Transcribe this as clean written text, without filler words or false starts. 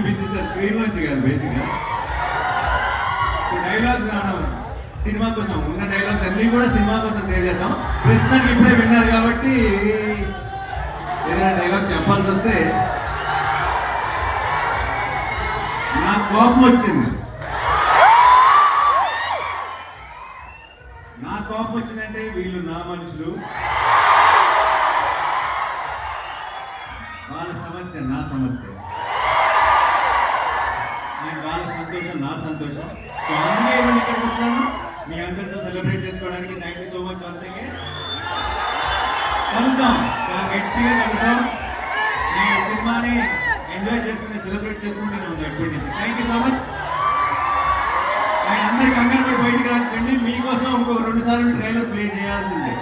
చూపించేస్తారు screen నుంచి కాదు బేసిక్గా. సో డైలాగ్స్ సినిమా కోసం ఉన్న డైలాగ్స్ అన్నీ కూడా సినిమా కోసం సేవ్ చేద్దాం. ప్రస్తుతానికి ఇప్పుడే విన్నారు కాబట్టి ఏదైనా డైలాగ్ చెప్పాల్సి వస్తే నాకు కోపం వచ్చింది. నా కోపం వచ్చిందంటే వీళ్ళు నా మనుషులు, వాళ్ళ సమస్య నా సమస్య, వాళ్ళ సంతోషం నా సంతోషం. సో అందుకే నేను ఇక్కడికి వచ్చాను మీ అందరితో సెలబ్రేట్ చేసుకోవడానికి. Thank you so much once again. కలుద్దాం, చాలా గట్టిగా కలుద్దాం. నేను సినిమాని ఎంజాయ్ చేస్తున్నా, సెలబ్రేట్ చేసుకుంటూనే ఉంది ఎప్పటి నుంచి. Thank you so much. ఆయన అందరికి కంగారు పడి బయటికి రాకండి, మీకోసం ఇంకో 2 సార్లు ట్రైలర్ ప్లే చేయాల్సిందే.